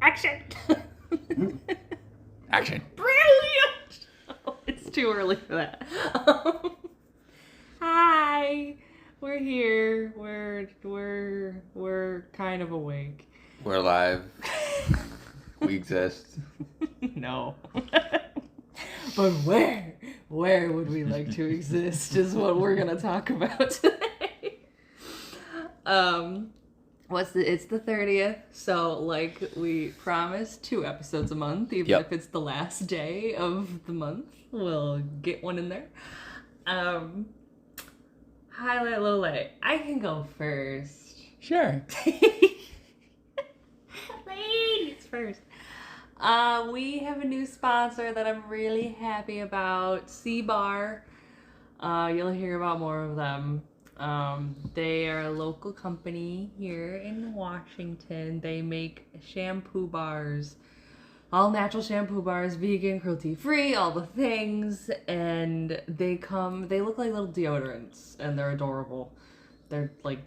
Action! Action. Brilliant! Oh, it's too early for that. Hi, we're here. We're kind of awake. We're alive. We exist. No. But where? Where would we like to exist is what we're gonna talk about today. It's the 30th, so like we promised 2 episodes a month, even Yep. if it's the last day of the month, we'll get one in there. Highlight, lowlight. I can go first. Sure. Ladies first. We have a new sponsor that I'm really happy about, C-Bar. You'll hear about more of them. They are a local company here in Washington. They make shampoo bars, all natural shampoo bars, vegan, cruelty-free, all the things. And they look like little deodorants, and they're adorable. They're like,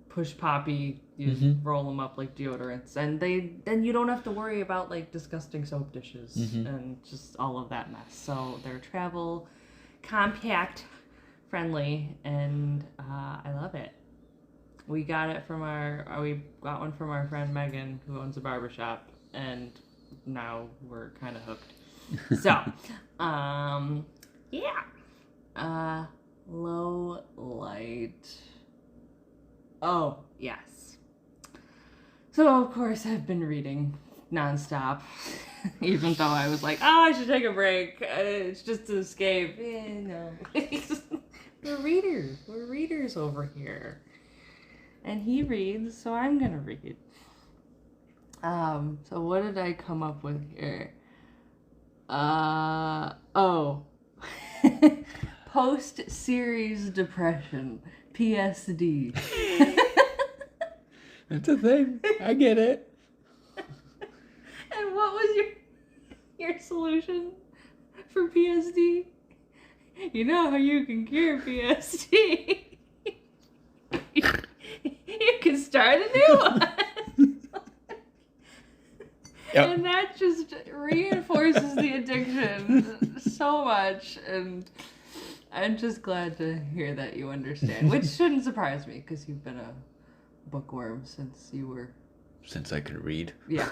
push poppy. You roll them up like deodorants, and then you don't have to worry about like disgusting soap dishes and just all of that mess. So they're travel, compact, friendly, and I love it. We got one from our friend Megan, who owns a barbershop, and now we're kind of hooked. So, yeah. Low light. Oh, yes. So, of course, I've been reading nonstop, even though I was like, I should take a break. It's just to escape. No. We're readers. We're readers over here. And he reads, so I'm going to read. So what did I come up with here? Post-series depression. PSD. It's a thing. I get it. And what was your solution for PSD? You know how you can cure PSD? You can start a new one. Yep. And that just reinforces the addiction so much. And I'm just glad to hear that you understand, which shouldn't surprise me because you've been a bookworm since you were... Since I could read. Yeah.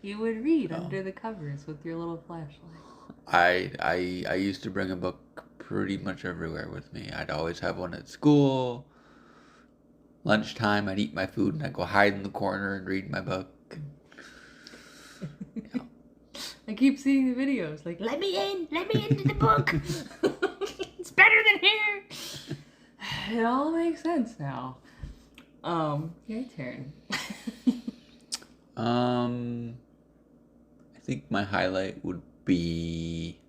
You would read under the covers with your little flashlight. I used to bring a book pretty much everywhere with me. I'd always have one at school. Lunchtime, I'd eat my food and I'd go hide in the corner and read my book. Yeah. I keep seeing the videos like, let me into the book. It's better than here. It all makes sense now. Your turn. I think my highlight would be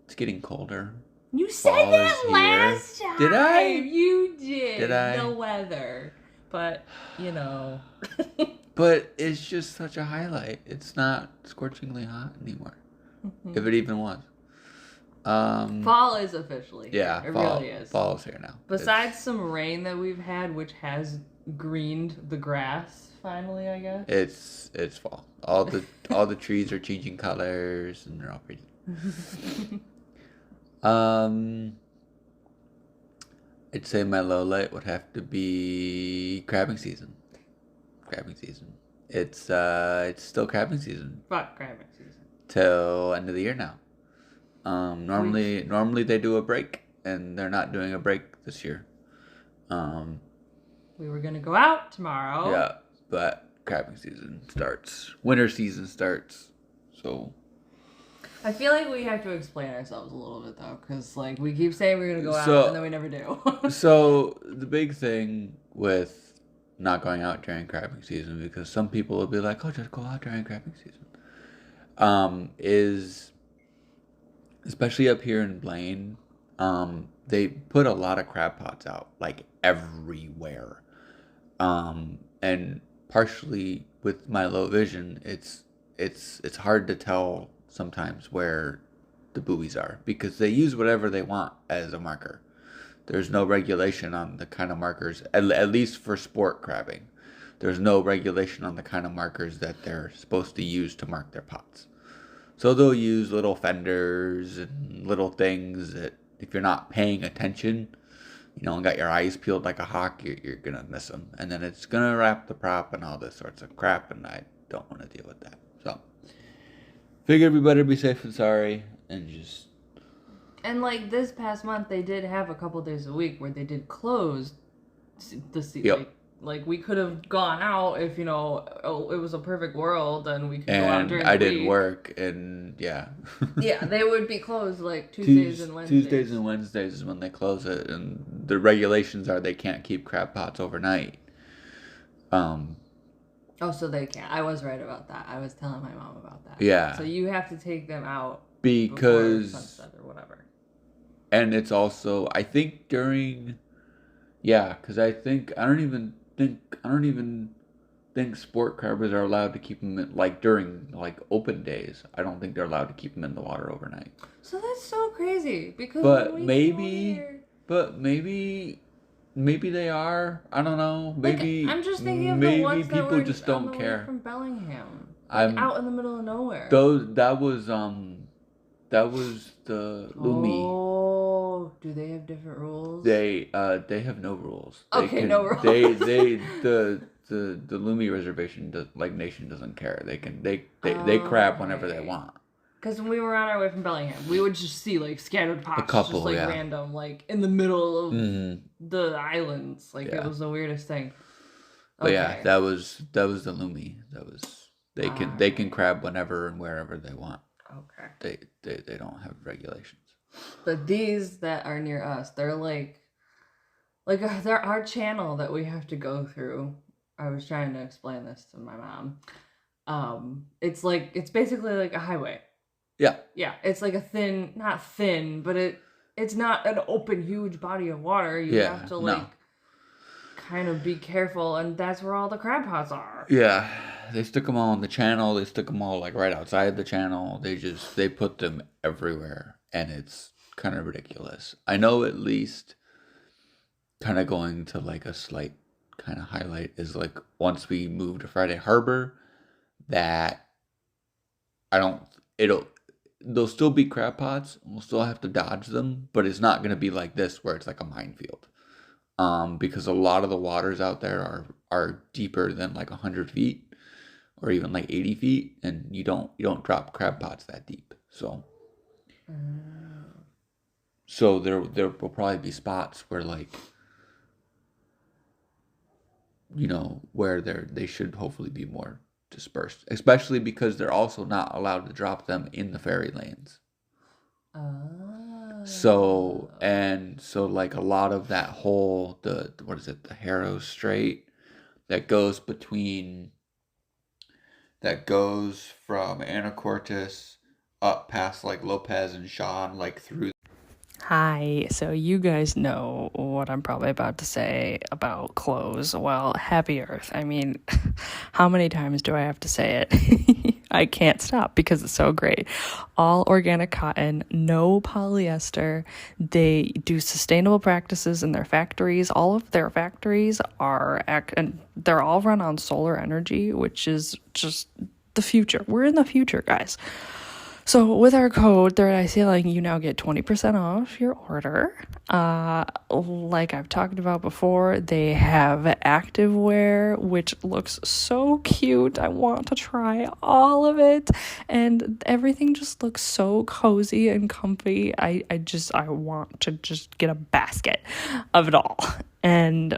it's getting colder. You said Fall that is last here. time. Did I? You did. Did I? The weather. But, But it's just such a highlight. It's not scorchingly hot anymore. If it even was. Fall is officially here. Yeah, It fall, really is. Fall is here now. Besides some rain that we've had, which has greened the grass, finally, I guess. It's fall. All the trees are changing colors and they're all pretty. I'd say my low light would have to be crabbing season. It's still crabbing season Fuck crabbing season. till end of the year now. Normally they do a break and they're not doing a break this year. We were gonna go out tomorrow. Yeah, but crabbing season starts. Winter season starts. So I feel like we have to explain ourselves a little bit though, because like we keep saying we're gonna go So- out and then we never do. So the big thing with not going out during crabbing season, because some people will be like, "Oh, just go out during crabbing season," is especially up here in Blaine, they put a lot of crab pots out like everywhere, and partially with my low vision, it's hard to tell sometimes where the buoys are because they use whatever they want as a marker. There's no regulation on the kind of markers, at least for sport crabbing. there's no regulation on the kind of markers that they're supposed to use to mark their pots. So they'll use little fenders and little things that if you're not paying attention, and got your eyes peeled like a hawk, you're going to miss them. And then it's going to wrap the prop and all this sorts of crap, and I don't want to deal with that. So, figure everybody be safe and sorry, and just... And, like, this past month, they did have a couple days a week where they did close the seat. Yep. Like, we could have gone out if, it was a perfect world and we could go out during the week. And I didn't work, and yeah. Yeah, they would be closed, like, Tuesdays and Wednesdays. Tuesdays and Wednesdays is when they close it, and the regulations are they can't keep crab pots overnight. Oh, so they can't. I was right about that. I was telling my mom about that. Yeah. So you have to take them out because before sunset or whatever. And it's also, I think during... Yeah, because I don't even think sport crabbers are allowed to keep them in, like, during, like, open days. I don't think they're allowed to keep them in the water overnight. So that's so crazy, because maybe they are. I don't know. Maybe I'm just thinking of the ones that were just don't care from Bellingham, out in the middle of nowhere. That was the Lumi. Oh, do they have different rules? They have no rules. No rules. The Lumi reservation nation doesn't care. They crab whenever they want. Because when we were on our way from Bellingham, we would just see, like, scattered pots, a couple, just, like, random, like, in the middle of the islands. Like, yeah. It was the weirdest thing. But yeah, that was the Lumi. They can crab whenever and wherever they want. Okay. They don't have regulations. But these that are near us, they're like they're our channel that we have to go through. I was trying to explain this to my mom. It's basically like a highway. Yeah. Yeah, it's like not thin, but it's not an open huge body of water. You have to kind of be careful, and that's where all the crab pots are. Yeah. They stuck them all on the channel. They stuck them all, like, right outside the channel. They put them everywhere, and it's kind of ridiculous. I know at least kind of going to, like, a slight kind of highlight is, like, once we move to Friday Harbor, that they'll still be crab pots, and we'll still have to dodge them, but it's not going to be like this where it's like a minefield. Because a lot of the waters out there are deeper than, like, 100 feet. Or even like 80 feet, and you don't drop crab pots that deep. So there will probably be spots where, like, where they should hopefully be more dispersed, especially because they're also not allowed to drop them in the ferry lanes. So like a lot of that whole the Haro Strait that goes from Anacortes up past, like, Lopez and Sean, like, through. Hi, so you guys know what I'm probably about to say about clothes. Well, Happy Earth. I mean, how many times do I have to say it? I can't stop because it's so great. All organic cotton, no polyester. They do sustainable practices in their factories. All of their factories and they're all run on solar energy, which is just the future. We're in the future, guys. So with our code, Third Eye Sailing, you now get 20% off your order. Like I've talked about before, they have activewear, which looks so cute. I want to try all of it. And everything just looks so cozy and comfy. I want to just get a basket of it all. And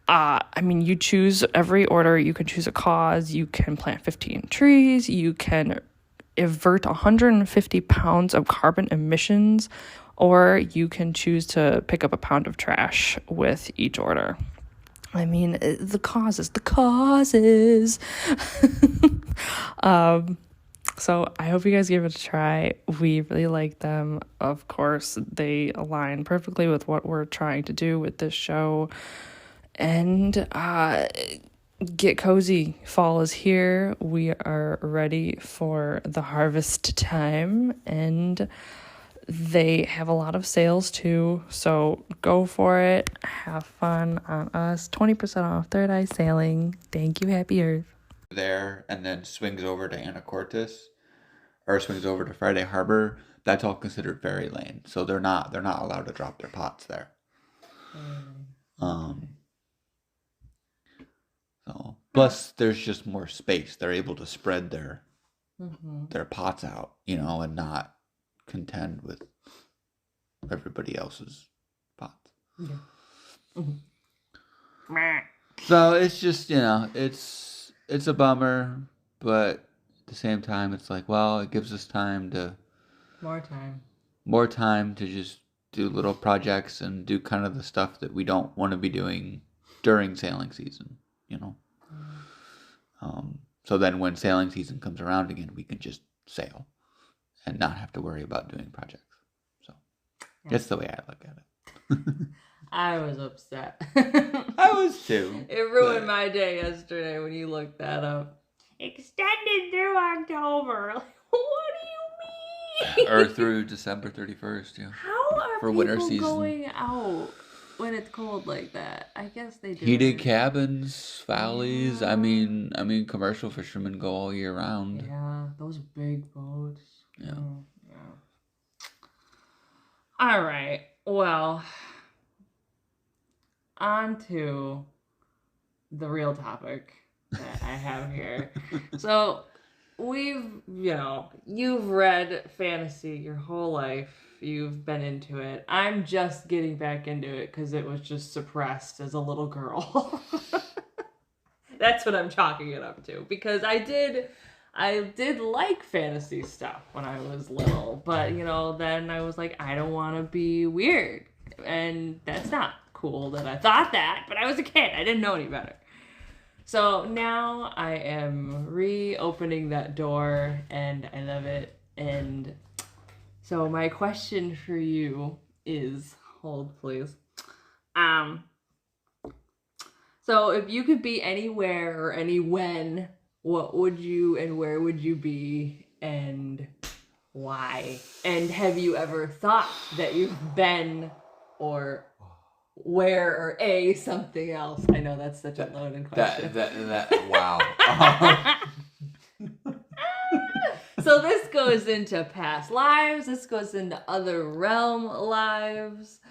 you choose every order. You can choose a cause. You can plant 15 trees. You can avert 150 pounds of carbon emissions, or you can choose to pick up a pound of trash with each order. I mean, the causes. So I hope you guys give it a try. We really like them. Of course, they align perfectly with what we're trying to do with this show. And get cozy. Fall is here. We are ready for the harvest time, and they have a lot of sales too, so go for it. Have fun on us. 20% off Third Eye Sailing. Thank you, Happy Earth. There and then swings over to Anacortes or swings over to Friday Harbor. That's all considered ferry lane, so they're not allowed to drop their pots there. So plus there's just more space. They're able to spread their pots out, and not contend with everybody else's pots. Yeah. So it's just, it's a bummer, but at the same time it's like, well, it gives us more time to just do little projects and do kind of the stuff that we don't want to be doing during sailing season, so then when sailing season comes around again, we can just sail and not have to worry about doing projects. So that's the way I look at it. I was upset. I was too. It ruined my day yesterday when you looked that up. Extended through October. Like, what do you mean? Or through December 31st, yeah. How are for people winter season going out when it's cold like that? I guess they do. Heated cabins, follies. I mean, commercial fishermen go all year round. Yeah, those big boats. Yeah. Yeah. All right. Well, on to the real topic that I have here. So, you've read fantasy your whole life. You've been into it. I'm just getting back into it because it was just suppressed as a little girl. That's what I'm chalking it up to. Because I did like fantasy stuff when I was little. But, then I was like, I don't want to be weird. And that's not cool that I thought that. But I was a kid. I didn't know any better. So now I am reopening that door and I love it. And so my question for you is, hold please. So if you could be anywhere or any when, what would you and where would you be and why? And have you ever thought that you've been or where or something else? I know that's such a loaded question. Wow. So this goes into past lives. This goes into other realm lives,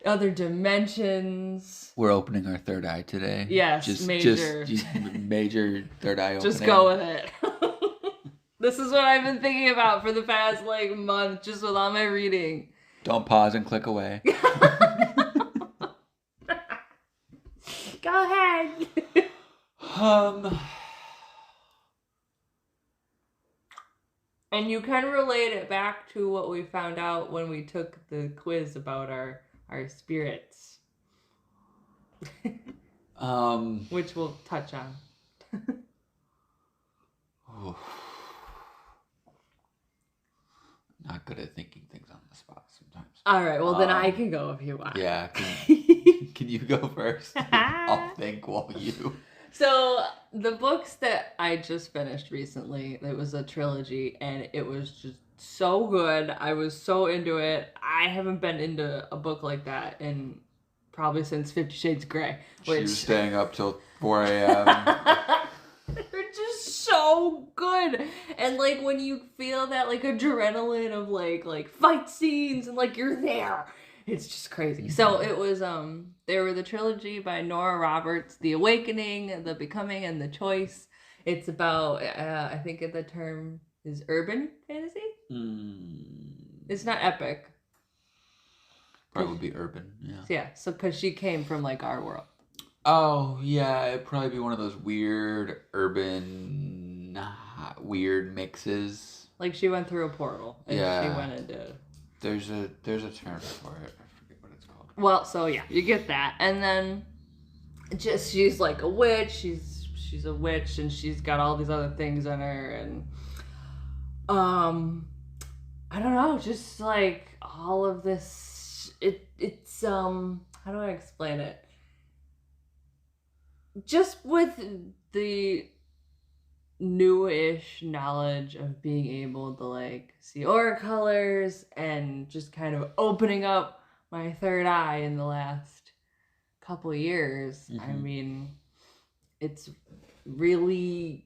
other dimensions. We're opening our third eye today. Yes, major third eye opening. Just go with it. This is what I've been thinking about for the past month, just with all my reading. Don't pause and click away. Go ahead. And you can relate it back to what we found out when we took the quiz about our spirits. Which we'll touch on. Not good at thinking things on the spot sometimes. All right, well then I can go if you want. Yeah, can you go first? I'll think while you. So the books that I just finished recently, it was a trilogy, and it was just so good. I was so into it. I haven't been into a book like that in probably since 50 Shades of Grey. She was staying up till 4 a.m. They're just so good. And when you feel that adrenaline of like fight scenes and you're there. It's just crazy. So it was they were the trilogy by Nora Roberts, The Awakening, The Becoming, and The Choice. It's about I think the term is urban fantasy. It's not epic. Probably would be urban, yeah. Yeah, so because she came from our world. Oh yeah, it'd probably be one of those weird urban weird mixes. She went through a portal and she went into. There's a term for it. I forget what it's called. Well, so yeah, you get that, and then she's like a witch. She's a witch, and she's got all these other things in her, and I don't know, just all of this. It's how do I explain it? Just with the newish knowledge of being able to like see aura colors and just kind of opening up my third eye in the last couple of years. I mean, it's really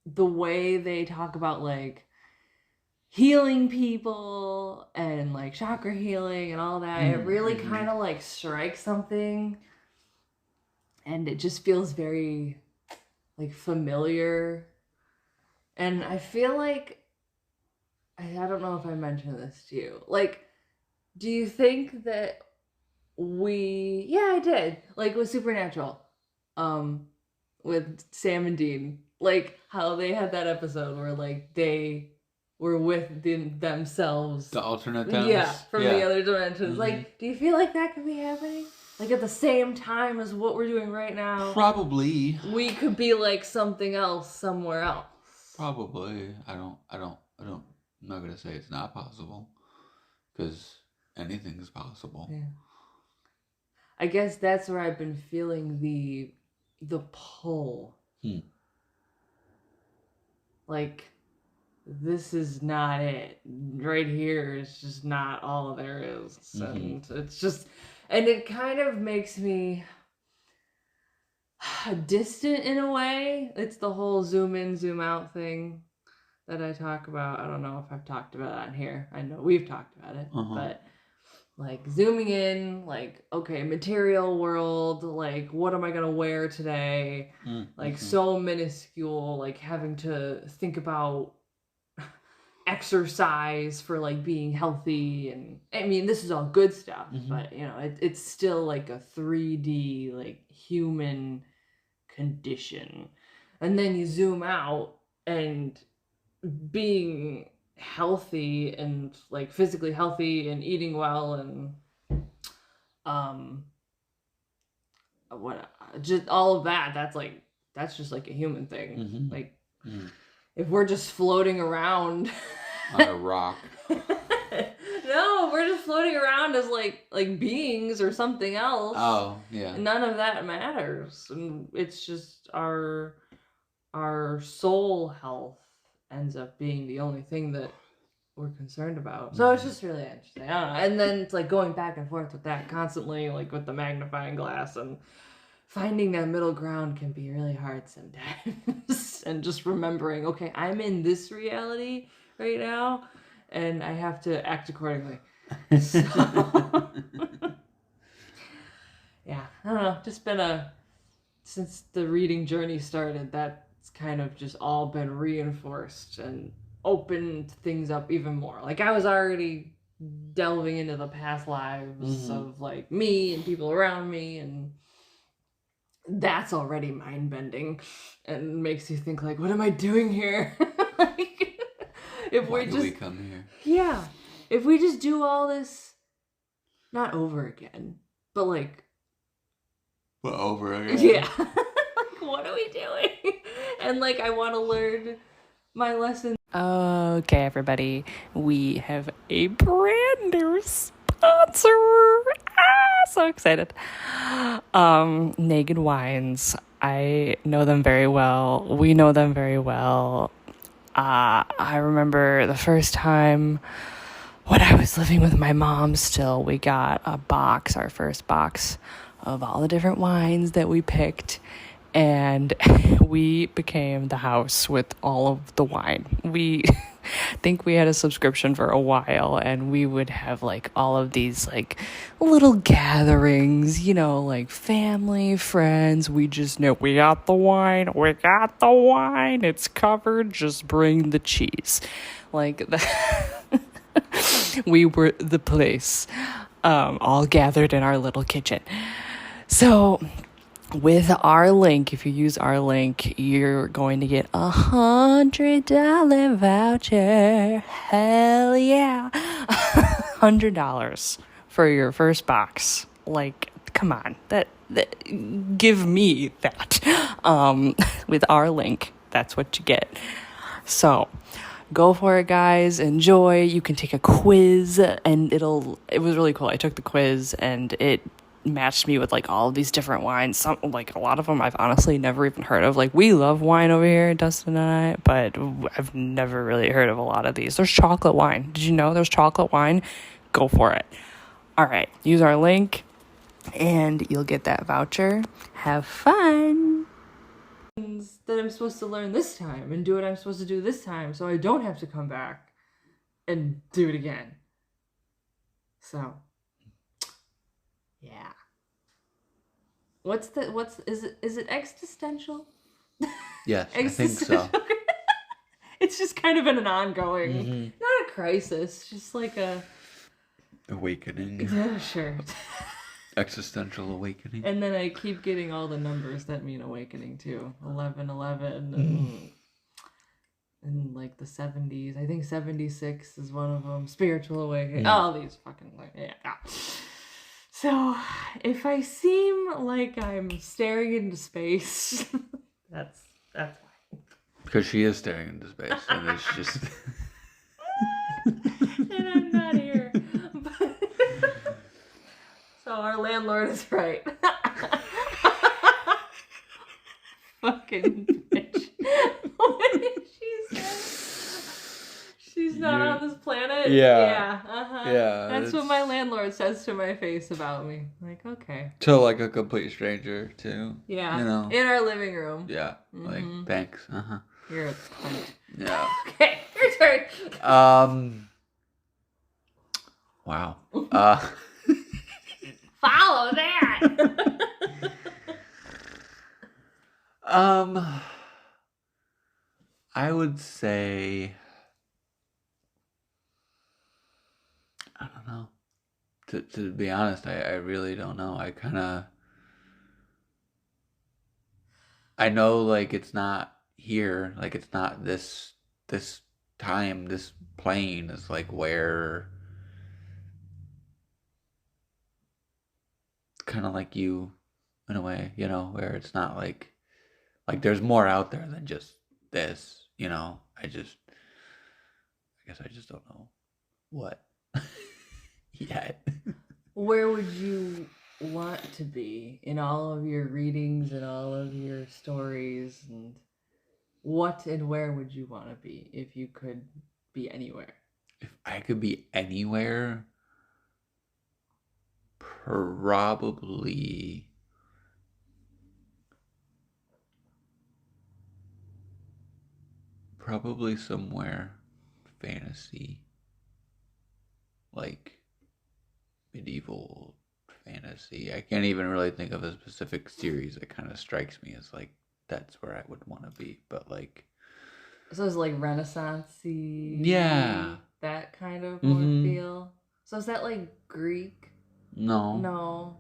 the way they talk about like healing people and like chakra healing and all that. It really kind of like strikes something, and it just feels very like familiar. And I feel like I don't know if I mentioned this to you. Like, do you think that I did. Like with Supernatural. With Sam and Dean. Like how they had that episode where like they were with themselves. The alternate things? Yeah, from the other dimensions. Like, do you feel like that could be happening? Like at the same time as what we're doing right now? Probably. We could be like something else somewhere else. Probably. I'm not going to say it's not possible. Because anything is possible. Yeah. I guess that's where I've been feeling the pull. Like, this is not it. Right here is just not all there is. And it's just, and it kind of makes me distant in a way. It's the whole zoom in, zoom out thing that I talk about. I don't know if I've talked about it on here. I know we've talked about it, but like zooming in, like, okay, material world, like, what am I gonna wear today? Like, so minuscule, like having to think about exercise for like being healthy. And I mean, this is all good stuff, but you know, it's still like a 3D, like human condition. And then you zoom out, and being healthy and like physically healthy and eating well and just all of that, that's just like a human thing. Like if we're just floating around on a rock. No, we're just floating around as like beings or something else. Oh, yeah. None of that matters. And it's just our soul health ends up being the only thing that we're concerned about. So it's just really interesting. I don't know. And then it's like going back and forth with that constantly, like with the magnifying glass, and finding that middle ground can be really hard sometimes. And just remembering, okay, I'm in this reality right now, and I have to act accordingly. So, yeah, I don't know. Just been since the reading journey started, that's kind of just all been reinforced and opened things up even more. Like, I was already delving into the past lives of like me and people around me, and that's already mind-bending and makes you think like, what am I doing here? Like, if Why do we come here? Yeah, if we just do all this, not over again, but like, But over again. yeah. Like, what are we doing? And like, I want to learn my lesson. Okay, everybody, we have a brand new sponsor. So excited. Naked Wines. I know them very well. We know them very well. I remember the first time when I was living with my mom still, we got our first box of all the different wines that we picked, and we became the house with all of the wine. We think we had a subscription for a while, and we would have like all of these like little gatherings, you know, like family, friends. We just know we got the wine, it's covered, just bring the cheese. Like that. We were the place, all gathered in our little kitchen. So with our link, if you use our link, you're going to get $100 voucher. Hell yeah. $100 for your first box. Like, come on, that give me that. With our link, that's what you get. So go for it, guys. Enjoy. You can take a quiz, and it was really cool. I took the quiz, and it matched me with like all of these different wines. Some, like a lot of them I've honestly never even heard of. Like we love wine over here, Dustin and I, but I've never really heard of a lot of these. There's chocolate wine. Did you know there's chocolate wine? Go for it. All right, use our link and you'll get that voucher. Have fun. That I'm supposed to learn this time and do what I'm supposed to do this time, so I don't have to come back and do it again. So, yeah. Is it existential? Yes, I think so. It's just kind of an ongoing, not a crisis, just like a awakening. Yeah, sure. Existential awakening. And then I keep getting all the numbers that mean awakening too. 1111 and like the 70s. I think 76 is one of them. Spiritual awakening. All these fucking yeah. So if I seem like I'm staring into space, that's why. Because she is staring into space, and it's just. And I'm not here. So our landlord is right. Fucking bitch. What did she say? She's not on this planet? Yeah. Yeah. That's what my landlord says to my face about me. Like, okay. To like a complete stranger, too. Yeah. You know? In our living room. Yeah. Like, thanks. You're a cunt. Yeah. Okay, your turn. Wow. Follow that. I would say, I don't know. To be honest, I really don't know. I know like it's not here, like it's not this time, this plane is like where kind of like you in a way, you know, where it's not like there's more out there than just this, you know. I guess I just don't know what yet. Where would you want to be in all of your readings and all of your stories, and what and where would you want to be if you could be anywhere? If I could be anywhere, probably somewhere fantasy, like medieval fantasy. I can't even really think of a specific series that kind of strikes me as like that's where I would want to be, but like so it's like Renaissance-y, yeah, that kind of more feel. So is that like Greek? No,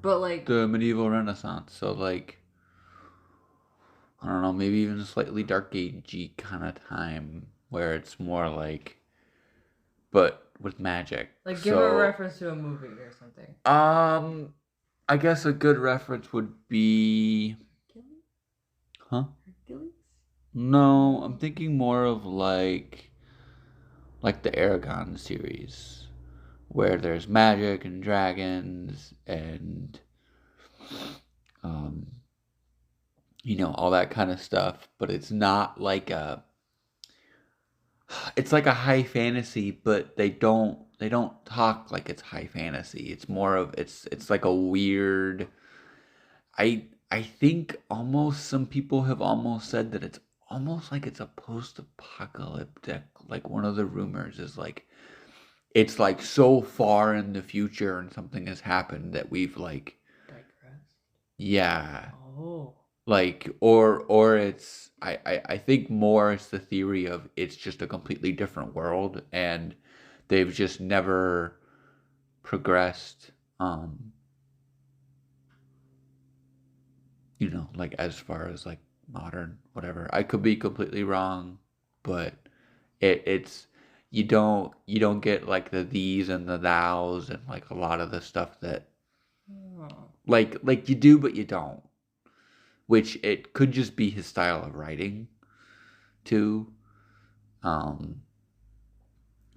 but like the medieval Renaissance, so like I don't know, maybe even a slightly dark agey kind of time where it's more like, but with magic. Like give a reference to a movie or something. I guess a good reference would be. Hercules? Huh? Hercules? No, I'm thinking more of like the Aragon series, where there's magic and dragons and you know, all that kind of stuff, but it's not like it's like a high fantasy, but they don't talk like it's high fantasy. It's more of it's like a weird, I think almost some people have almost said that it's almost like it's a post-apocalyptic, like one of the rumors is like it's like so far in the future and something has happened that we've like digressed. Yeah. Oh. Like or it's I think more it's the theory of it's just a completely different world and they've just never progressed you know, like as far as like modern whatever. I could be completely wrong, but it's you don't get like the these and the thous and like a lot of the stuff that like you do but you don't. Which it could just be his style of writing, too. I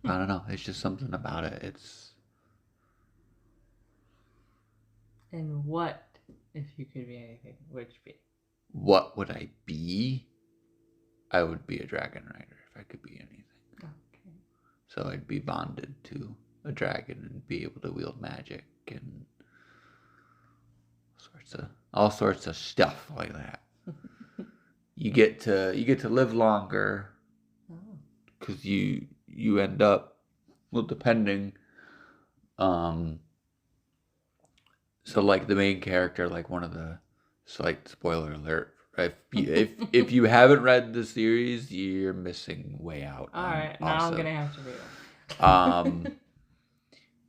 don't know. It's just something about it. And what, if you could be anything, would you be? What would I be? I would be a dragon rider if I could be anything. Okay. So I'd be bonded to a dragon and be able to wield magic and all sorts of stuff like that. You get to live longer because you end up, well, depending. So like the main character, like one of the, slight spoiler alert, if you haven't read the series, you're missing way out. All right, now also. I'm gonna have to read it.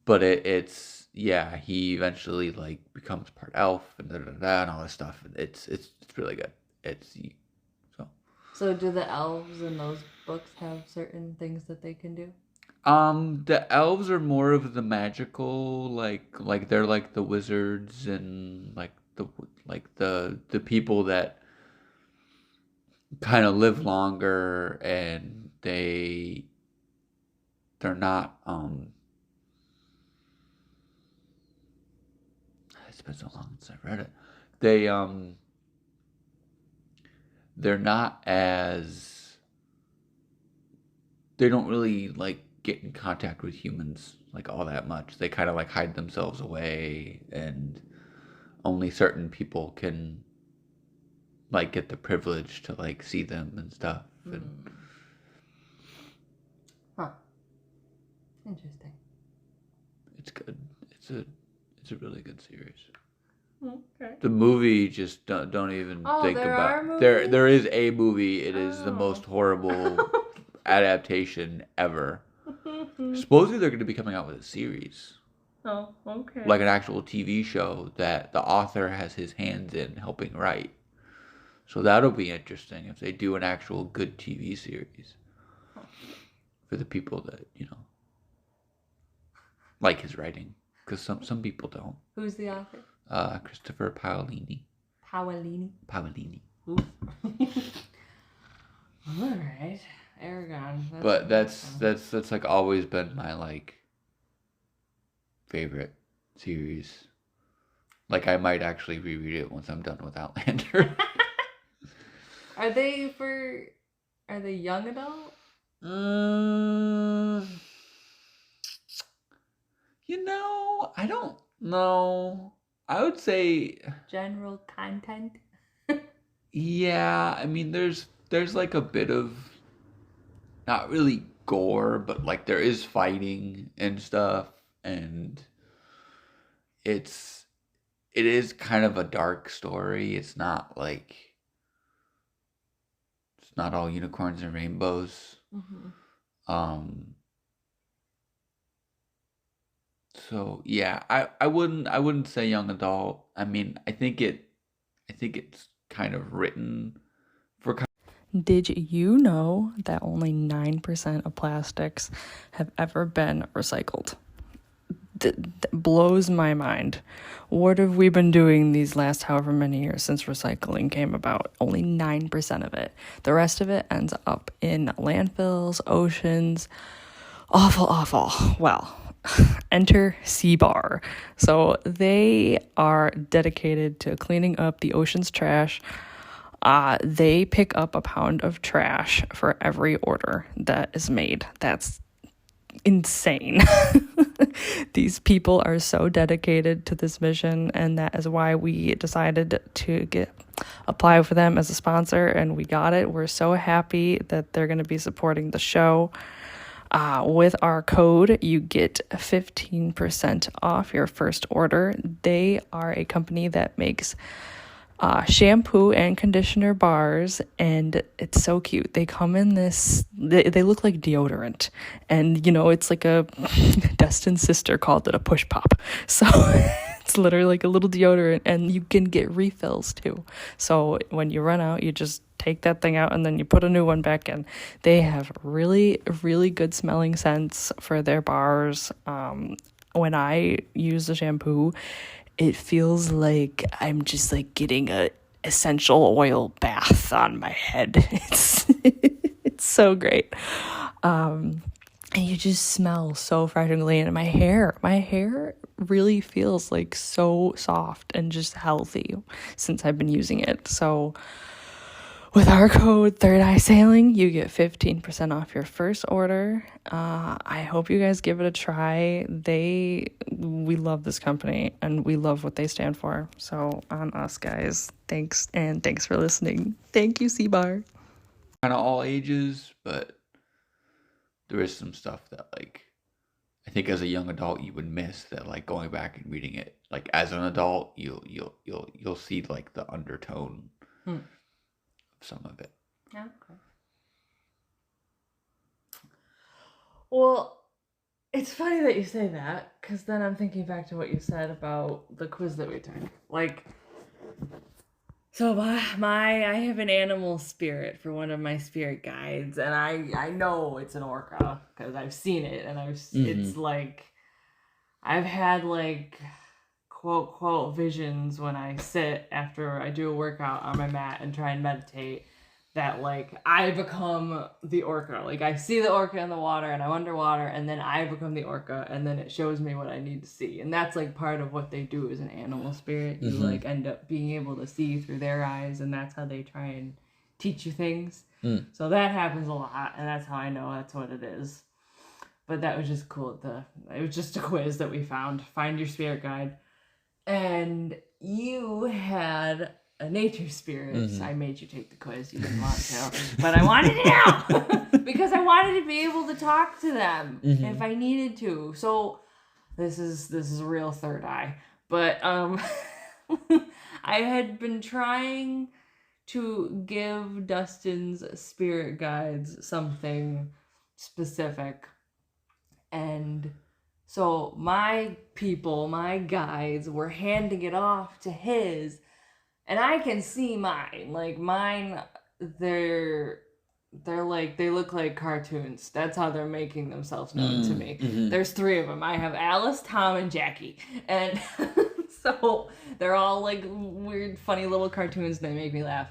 But it's yeah, he eventually like becomes part elf and and all this stuff. It's really good. It's so. So do the elves in those books have certain things that they can do? The elves are more of the magical, like they're like the wizards and like the people that kind of live longer, and they're not it's been so long since I've read it. They're not as, they don't really like get in contact with humans like all that much. They kind of like hide themselves away, and only certain people can like get the privilege to like see them and stuff. And Huh. Interesting. it's good. It's a really good series. Okay. The movie, just don't even think there about. are movies? There is a movie. It is the most horrible adaptation ever. Supposedly they're going to be coming out with a series, Oh, okay. like an actual TV show that the author has his hands in helping write. So that'll be interesting if they do an actual good TV series for the people that like his writing, because some people don't. Who's the author? Christopher Paolini. Paolini. Ooh. All right, Aragon. But that's like always been my like favorite series. Like I might actually reread it once I'm done with Outlander. Are they young adult? I don't know. I would say General content? yeah. I mean, there's like a bit of, not really gore, but like there is fighting and stuff, and it is kind of a dark story. It's not all unicorns and rainbows. Mm-hmm. So yeah, I wouldn't say young adult. I mean, I think it's kind of written for. Did you know that only 9% of plastics have ever been recycled? That blows my mind. What have we been doing these last however many years since recycling came about? Only 9% of it. The rest of it ends up in landfills, oceans. Awful. Well, enter CBAR. So they are dedicated to cleaning up the ocean's trash. They pick up a pound of trash for every order that is made. That's insane. These people are so dedicated to this mission, and that is why we decided to apply for them as a sponsor, and we got it. We're so happy that they're going to be supporting the show. With our code, you get 15% off your first order. They are a company that makes shampoo and conditioner bars, and it's so cute. They come in this, they look like deodorant, and it's like a Dustin's sister called it a push pop. So it's literally like a little deodorant, and you can get refills too. So when you run out, you just take that thing out and then you put a new one back in. They have really, really good smelling scents for their bars. When I use the shampoo, it feels like I'm just like getting a essential oil bath on my head. It's so great. and you just smell so fresh and clean. And my hair really feels like so soft and just healthy since I've been using it. So with our code Third Eye Sailing, you get 15% off your first order. I hope you guys give it a try. We love this company and we love what they stand for. So on us, guys, thanks for listening. Thank you, Sea-Bar. Kind of all ages, but there is some stuff that like I think as a young adult you would miss that like going back and reading it. Like as an adult, you'll see like the undertone of some of it. Yeah. Okay. Well, it's funny that you say that, because then I'm thinking back to what you said about the quiz that we took. Like, so I have an animal spirit for one of my spirit guides, and I know it's an orca because I've seen it, and it's like I've had like quote quote visions when I sit after I do a workout on my mat and try and meditate, that like I become the orca. Like I see the orca in the water and I'm underwater, and then I become the orca, and then it shows me what I need to see. And that's like part of what they do as an animal spirit. You like end up being able to see through their eyes, and that's how they try and teach you things. So that happens a lot, and that's how I know that's what it is. But that was just cool. It was just a quiz that we found. Find your spirit guide. And you had a nature spirit. I made you take the quiz. You didn't want to, but I wanted to know because I wanted to be able to talk to them if I needed to. So this is a real third eye. But I had been trying to give Dustin's spirit guides something specific, and so my guides were handing it off to his. And I can see mine. Like mine, they're like, they look like cartoons. That's how they're making themselves known to me. There's 3 of them. I have Alice, Tom, and Jackie. And so they're all like weird, funny little cartoons. They make me laugh.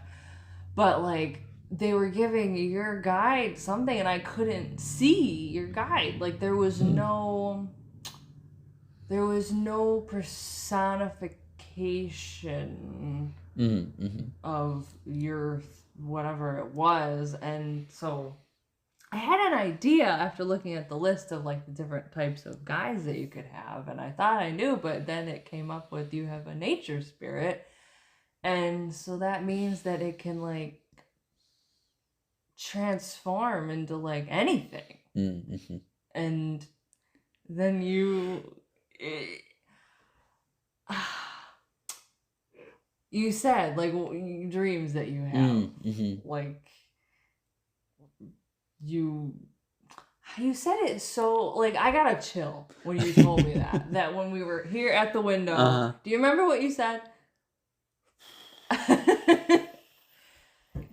But like they were giving your guide something, and I couldn't see your guide. Like there was no personification of your whatever it was. And so I had an idea after looking at the list of like the different types of guides that you could have, and I thought I knew, but then it came up with you have a nature spirit, and so that means that it can like transform into like anything. And then you said like dreams that you have, like you said it so like I got a chill when you told me that when we were here at the window. Do you remember what you said?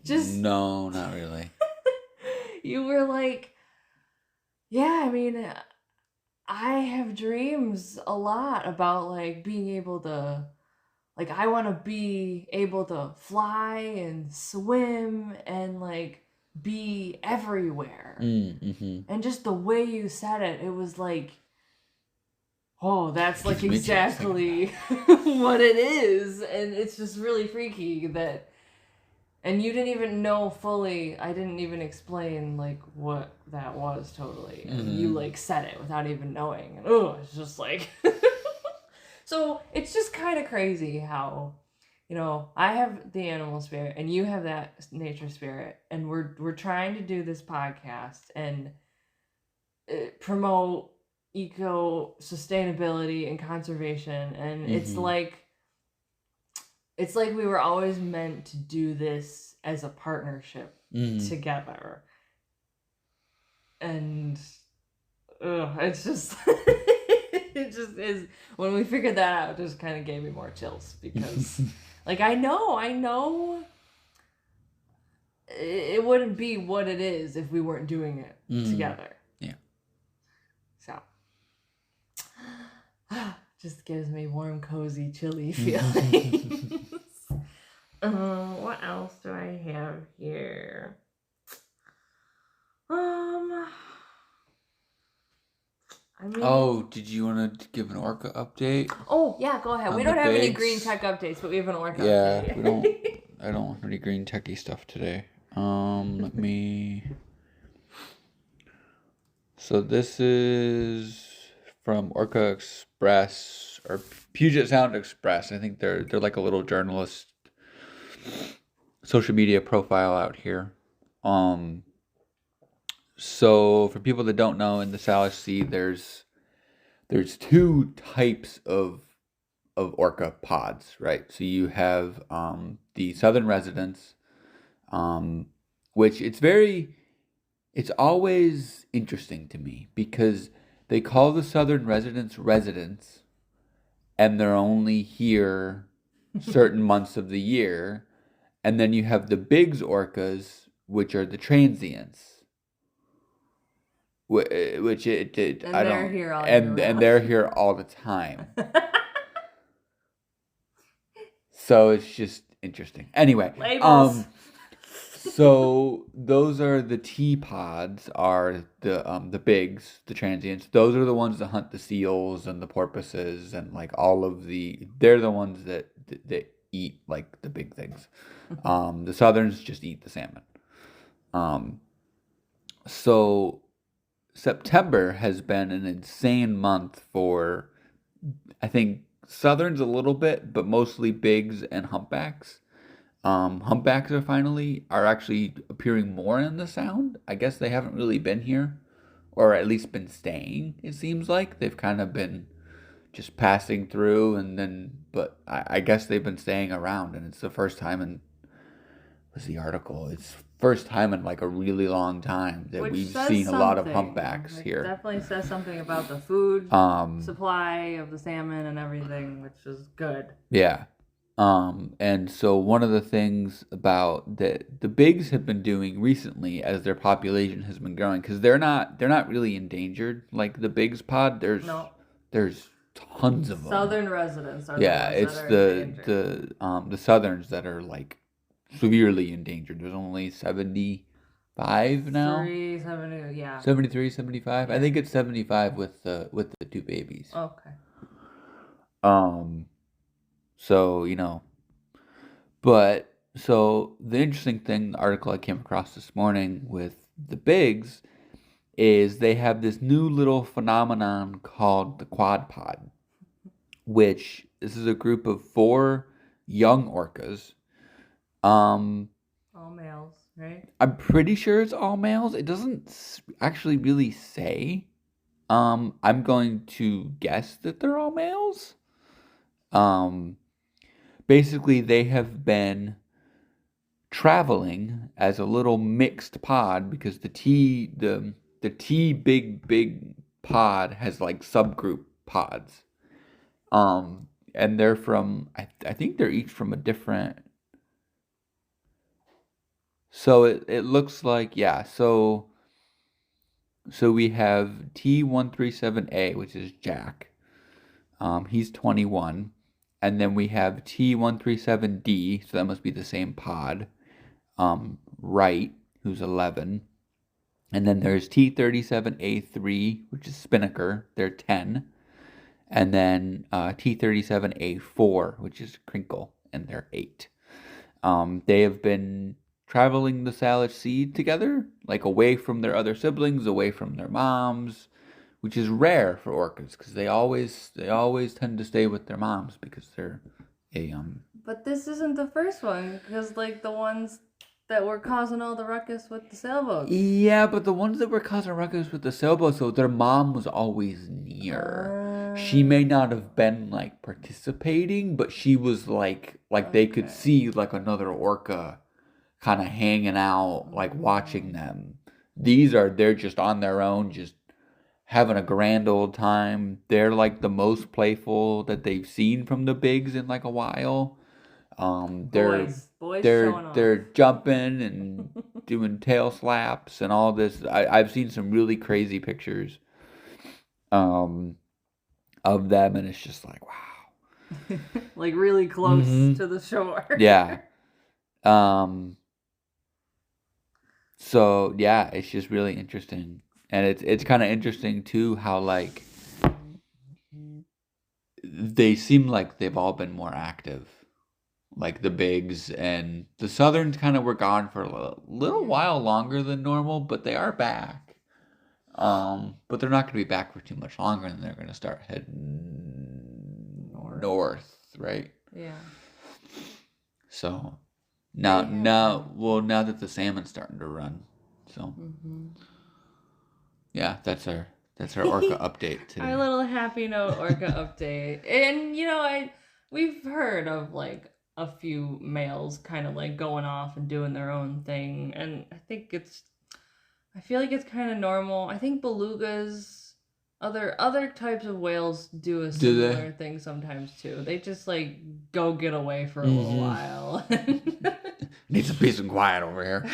Just no, not really. You were like, yeah, I mean, I have dreams a lot about like being able to, like I want to be able to fly and swim and like be everywhere. And just the way you said it, it was like, oh, that's like exactly what it is. And it's just really freaky that, and you didn't even know fully, I didn't even explain like what that was totally. And you like said it without even knowing. And it's just like, so it's just kind of crazy how, you know, I have the animal spirit and you have that nature spirit, and we're trying to do this podcast and promote eco sustainability and conservation, and it's like we were always meant to do this as a partnership together. And it's just it just is, when we figured that out, it just kind of gave me more chills, because like I know it wouldn't be what it is if we weren't doing it together. Yeah. So just gives me warm, cozy, chilly feelings. What else do I have here? I mean, Oh, did you want to give an orca update? oh yeah, go ahead. On We the don't have any bigs? green tech updates, but we have an orca Yeah, update. we don't. I don't have any green techie stuff today. Let me. So this is from Orca Express or Puget Sound Express. I think they're like a little journalist social media profile out here. So for people that don't know, in the Salish Sea, there's two types of orca pods, right? So you have the southern residents, which it's always interesting to me because they call the southern residents, and they're only here certain months of the year, and then you have the Biggs orcas, which are the transients. Which And I they're don't here all year round. and they're here all the time. So it's just interesting. Anyway, Labels. so those are the T pods, are the bigs, the transients. Those are the ones that hunt the seals and the porpoises and like all of they're the ones that eat like the big things. The southerns just eat the salmon. So September has been an insane month for, I think, southerns a little bit, but mostly bigs and humpbacks. Humpbacks are actually appearing more in the Sound. I guess they haven't really been here, or at least been staying. It seems like they've kind of been just passing through, but I guess they've been staying around, and it's the first time in, what's the article? It's first time in like a really long time that Which we've says seen a lot of something. humpbacks It here. definitely says something about the food supply of the salmon and everything, which is good. Yeah. And so one of the things about that the bigs have been doing recently as their population has been growing, because they're not really endangered like the bigs pod. There's tons of them. Southern residents are Yeah, the ones it's that are endangered. the southerns that are like severely endangered. There's only 75 now. 70, yeah. 73, 75. I think it's 75 with the two babies. Okay. So, but so the interesting thing, the article I came across this morning with the bigs is they have this new little phenomenon called the quad pod, which this is a group of 4 young orcas. All males, right? I'm pretty sure it's all males. It doesn't actually really say. I'm going to guess that they're all males. Basically, they have been traveling as a little mixed pod because the T big pod has like subgroup pods. And they're from I think they're each from a different. So it looks like, yeah. So we have T137A, which is Jack. He's 21. And then we have T137D, so that must be the same pod. Wright, who's 11. And then there's T37A3, which is Spinnaker. They're 10. And then T37A4, which is Crinkle, and they're 8. They have been traveling the Salish Sea together, like away from their other siblings, away from their moms, which is rare for orcas because they always tend to stay with their moms because they're But this isn't the first one, because like the ones that were causing all the ruckus with the sailboats. Yeah, but the ones that were causing ruckus with the sailboats, so their mom was always near. She may not have been like participating, but she was like they could see like another orca kind of hanging out, like watching them. They're just on their own, just having a grand old time. They're like the most playful that they've seen from the bigs in like a while. Boys showing off. They're jumping and doing tail slaps and all this. I've seen some really crazy pictures of them, and it's just like, wow. Like really close to the shore. Yeah. So yeah, it's just really interesting. And it's kind of interesting too how like they seem like they've all been more active. Like the bigs and the southerns kind of were gone for a little while longer than normal, but they are back. But they're not going to be back for too much longer, and they're going to start heading north, right? Yeah. So now that the salmon's starting to run, so yeah, that's our orca update today. Our little happy note orca update. And we've heard of like a few males kind of like going off and doing their own thing, and I feel like it's kind of normal. I think belugas, other types of whales do a similar thing sometimes too. They just like go get away for a little while. Need some peace and quiet over here.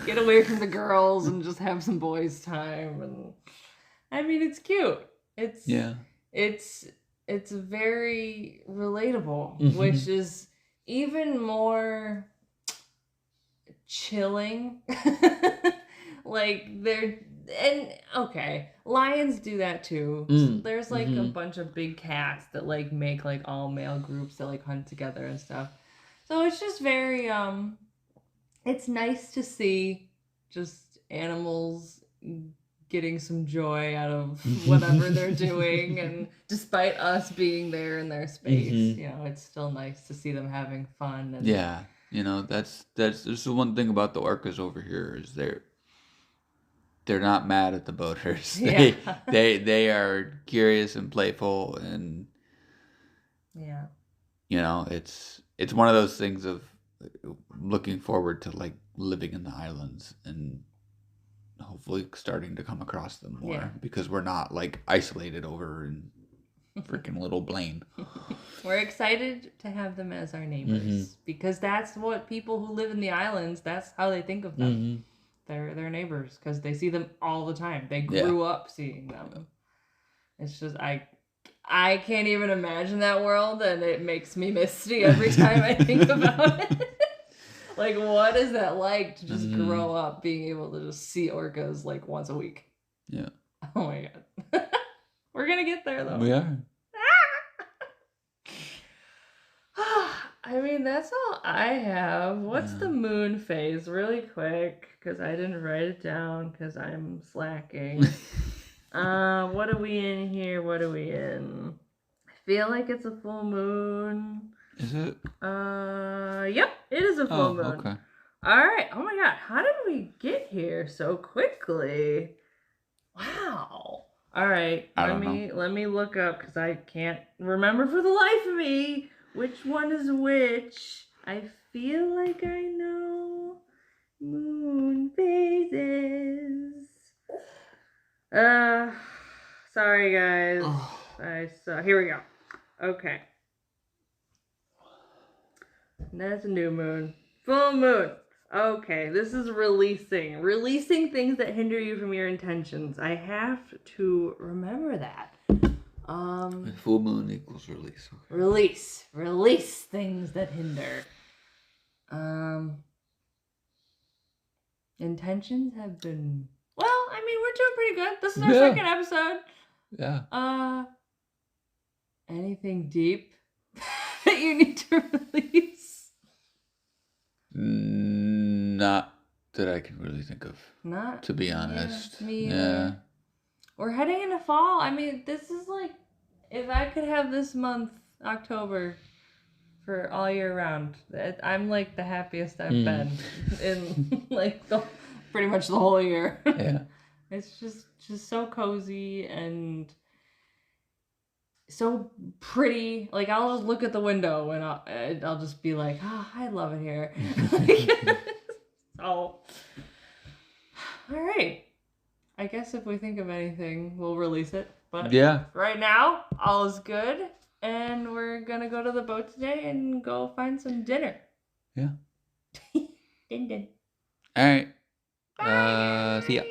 Get away from the girls and just have some boys' time. And I mean, it's cute. It's very relatable, which is even more chilling. Like lions do that too. There's like a bunch of big cats that like make like all male groups that like hunt together and stuff. So it's just very it's nice to see just animals getting some joy out of whatever they're doing, and despite us being there in their space, it's still nice to see them having fun. And that's the one thing about the orcas over here is they're not mad at the boaters. They are curious and playful, and it's one of those things of looking forward to like living in the islands and hopefully starting to come across them more, because we're not like isolated over in freaking little Blaine. We're excited to have them as our neighbors, because that's what people who live in the islands, that's how they think of them. They're their neighbors because they see them all the time. They grew up seeing them. It's just I can't even imagine that world, and it makes me misty every time I think about it. Like, what is that like to just grow up being able to just see orcas like once a week? Yeah. Oh my god. We're gonna get there though. We are. I mean, that's all I have. What's the moon phase? Really quick, because I didn't write it down because I'm slacking. What are we in here? What are we in? I feel like it's a full moon. Is it? Yep, it is a full moon. Okay. All right. Oh my god, how did we get here so quickly? Wow. All right. Let me look up, because I can't remember for the life of me which one is which. I feel like I know moon phases. Sorry guys. Here we go. Okay. That's a new moon. Full moon. Okay, this is releasing. Releasing things that hinder you from your intentions. I have to remember that. Full moon equals release. Release things that hinder. Intentions have been, well, I mean, we're doing pretty good. This is our second episode. Yeah. Anything deep that you need to release? Not that I can really think of. Not, to be honest. Me either. We're heading into fall. I mean, this is like, if I could have this month, October, for all year round, I'm like the happiest I've been in like pretty much the whole year. Yeah. It's just so cozy and so pretty. Like, I'll just look at the window and I'll just be like, I love it here. So, all right. I guess if we think of anything, we'll release it. But right now, all is good. And we're going to go to the boat today and go find some dinner. Yeah. Din din. All right. Bye. See ya.